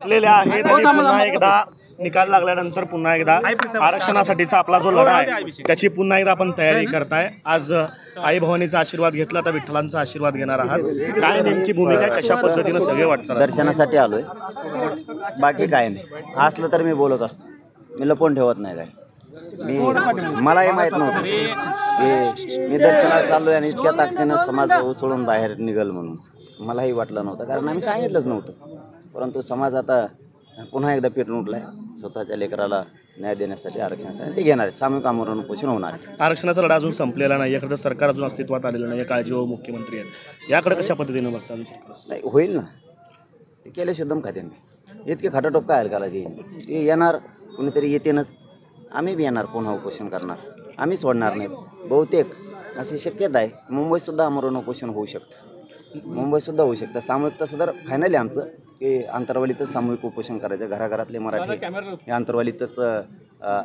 लेल्या आहेत आणि पुन्हा एकदा निकाल लागल्यानंतर पुन्हा एकदा आरक्षणासाठीचा आपला जो लढा आहे त्याची पुन्हा एकदा आपण तयारी करताय। आज आई भवानीचा आशीर्वाद घेतला तर विठ्ठलांचा आशीर्वाद घेणार आहात, काय नेमकी भूमिका आहे, कशा पद्धतीने सगळे वाटचाल? दर्शनासाठी आलोय, बाकी काय नाही। असलं तर मी बोलत असतो, मी लपवून ठेवत नाही काय। मलाही माहित नव्हतं की मी दर्शनाला चाललोय आणि इतक्या ताकदीनं समाज उसळून बाहेर निघल म्हणून मलाही वाटलं नव्हतं, कारण आम्ही सांगितलंच नव्हतं। परंतु समाज आता पुन्हा एकदा पेटून उठलाय, स्वतःच्या लेकराला न्याय देण्यासाठी आरक्षणासाठी ते घेणार आहे। सामूहिक आमरण उपोषण होणार आहे। आरक्षणाचा लढा अजून संपलेला नाही, याकडे सरकार अजून अस्तित्वात आलेलं नाही, काळजीवाहू मुख्यमंत्री आहेत, याकडे कशा पद्धतीने बघता? नाही होईल ना, ते केले शुद्धम खाते नाही, इतके खटाटोप काय हलकाला ते येणार, कुणीतरी येतेनच, आम्ही बी येणार, पुन्हा उपोषण करणार, आम्ही सोडणार नाहीत। बहुतेक अशी शक्यता आहे मुंबईतसुद्धा आमरण उपोषण होऊ शकतं, मुंबईतसुद्धा होऊ शकतं। सामूहिक तसं तर फायनली आमचं की अंतरवालीतच सामूहिक उपोषण करायचं, घराघरातले मराठी हे अंतरवालीतच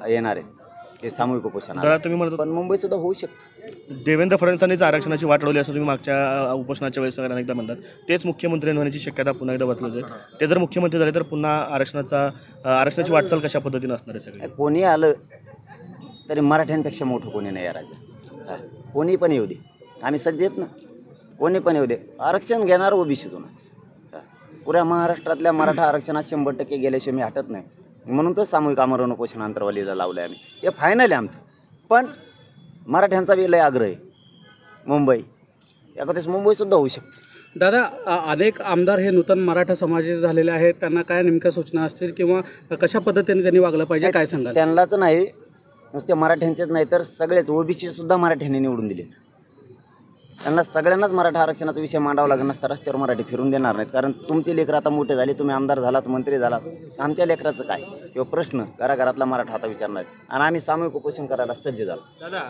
येणार आहेत ते सामूहिक उपोषण। तुम्ही म्हणतो पण मुंबईतसुद्धा होऊ शकतं। देवेंद्र फडणवीसांनीच आरक्षणाची वाट लावली असं तुम्ही मागच्या उपोषणाच्या वेळेस अनेकदा म्हणतात, तेच मुख्यमंत्री होण्याची शक्यता पुन्हा एकदा बदलत आहे। ते जर मुख्यमंत्री झाले तर पुन्हा आरक्षणाची वाटचाल कशा पद्धतीने असणार आहे? सगळे कोणी आलं तरी मराठ्यांपेक्षा मोठं कोणी नाही या राज्यात, कोणी पण येऊ दे, आम्ही सज्ज आहेत ना, कोणी पण येऊ दे, आरक्षण घेणार ओबीसीतूनच। पुऱ्या महाराष्ट्रातल्या मराठा आरक्षणात 100% गेल्याशिवाय मी हटत नाही, म्हणून तर सामूहिक आमरण उपोषण अंतरवालीला लावलं आहे आम्ही, ते फायनल आहे आमचं। पण मराठ्यांचा बी लय आग्रह आहे, मुंबई एखाद्याच मुंबईसुद्धा होऊ शकते। दादा, अनेक आमदार हे नूतन मराठा समाजाचे झालेले आहेत, त्यांना काय नेमक्या सूचना असतील किंवा कशा पद्धतीने त्यांनी वागलं पाहिजे, काय सांगाल? त्यांनाच नाही, नुसते मराठ्यांचेच नाही तर सगळेच ओबीसीसुद्धा मराठ्यांनी निवडून दिलेत, त्यांना सगळ्यांनाच मराठा आरक्षणाचा विषय मांडावा लागेल नसता रस्त्यावर मराठी फिरून देणार नाहीत। कारण तुमचे लेकरं आता मोठे झाले, तुम्ही आमदार झालात, मंत्री झालात, आमच्या लेकराचं काय किंवा प्रश्न घराघरातला मराठा आता विचारणार आणि आम्ही सामूहिक उपोषण करायला सज्ज झालो। दादा,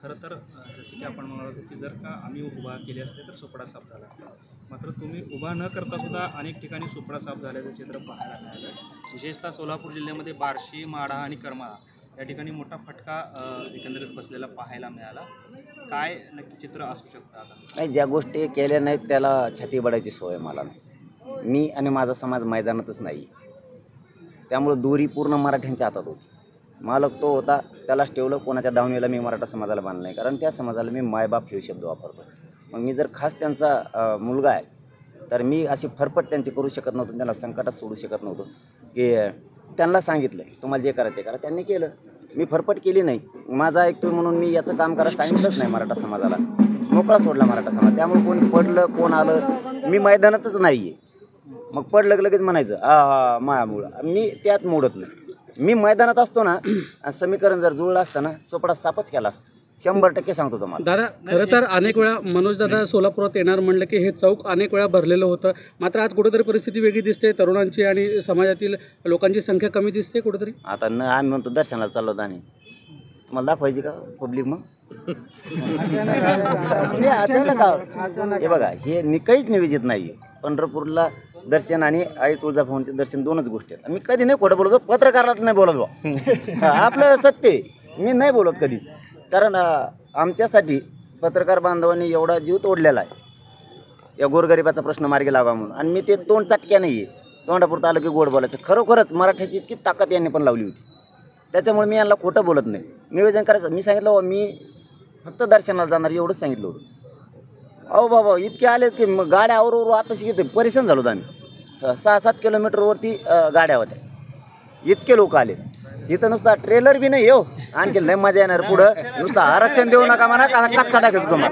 खरं तर जसं की आपण म्हणत होतो की जर का आम्ही उभा केले असते तर सोपडा साफ झाला असता, मात्र तुम्ही उभा न करता सुद्धा अनेक ठिकाणी सोपडा साफ झाल्याचं चित्र पाहायला मिळालं। विशेषतः सोलापूर जिल्ह्यामध्ये बार्शी, माढा आणि करमाळा या ठिकाणी मोठा फटका एकंदरीत बसलेला पाहायला मिळाला, काय नक्की चित्र असू शकतं? आता नाही, ज्या गोष्टी केल्या नाहीत त्याला छाती बडायची सवय मला नाही, मी आणि माझा समाज मैदानातच नाही, त्यामुळं दोरी पूर्ण मराठ्यांच्या हातात होती। मालक तो होता, त्यालाच ठेवलं, कोणाच्या दावणीला मी मराठा समाजाला बांधलं नाही, कारण त्या समाजाला मी मायबाप हे शब्द वापरतो। मग मी जर खास त्यांचा मुलगा आहे तर मी अशी फरफट त्यांची करू शकत नव्हतो, त्यांना संकटात सोडू शकत नव्हतो की त्यांना सांगितलं तुम्हाला जे करायचं ते करा, त्यांनी केलं, मी फरफट केली नाही। माझा ऐकतोय म्हणून मी याचं काम करायला सांगितलंच नाही मराठा समाजाला, मोकळा सोडला मराठा समाज। त्यामुळे कोणी पडलं कोण आलं मी मैदानातच नाही आहे, मग पडलं लगेच म्हणायचं मायामुळं, मी त्यात मोडत नाही, मी मैदानात असतो ना, समीकरण जर जुळलं असतं ना सोपडा सापच केला असतं, 100% सांगतो तुम्हाला। दादा, खरं तर अनेक वेळा मनोज दादा सोलापुरात येणार म्हणलं की हे चौक अनेक वेळा भरलेलं होतं, मात्र आज कुठेतरी परिस्थिती वेगळी दिसते, तरुणांची आणि समाजातील लोकांची संख्या कमी दिसते कुठेतरी। आता आम्ही म्हणतो दर्शनाला चाललो होतो आणि तुम्हाला दाखवायची का पब्लिक? मग हे बघा, हे काहीच नियोजित नाही आहे। पंढरपूरला दर्शन आणि आई तुळजाभवानीचे दर्शन दोनच गोष्टी आहेत। मी कधी नाही खोटं बोलतो, पत्रकाराला नाही बोलत बा, आपलं सत्य आहे, मी नाही बोलत कधीच, कारण आमच्यासाठी पत्रकार बांधवांनी एवढा जीव तोडलेला आहे या गोरगरिबाचा प्रश्न मार्गी लावा म्हणून, आणि मी ते तोंड चटक्या नाही आहे, तोंडापुरतं आलं की गोड बोलायचं। खरोखरच मराठ्याची इतकी ताकद यांनी पण लावली होती, त्याच्यामुळे मी यांना खोटं बोलत नाही, निवेदन करायचं। मी सांगितलं मी फक्त दर्शनाला जाणार एवढंच सांगितलं होतं। अहो बाबा इतके आले की मग गाड्या आवरवर आताशी घेतो, परेशान झालो होतो आम्ही, 6-7 किलोमीटरवरती गाड्या होत्या, इतके लोक आले। इथं नुसता ट्रेलर बी नाही हो, आणखी लय मजा येणार पुढं, नुसतं आरक्षण देऊ नका म्हणा, कचका टाकायचं तुम्हाला।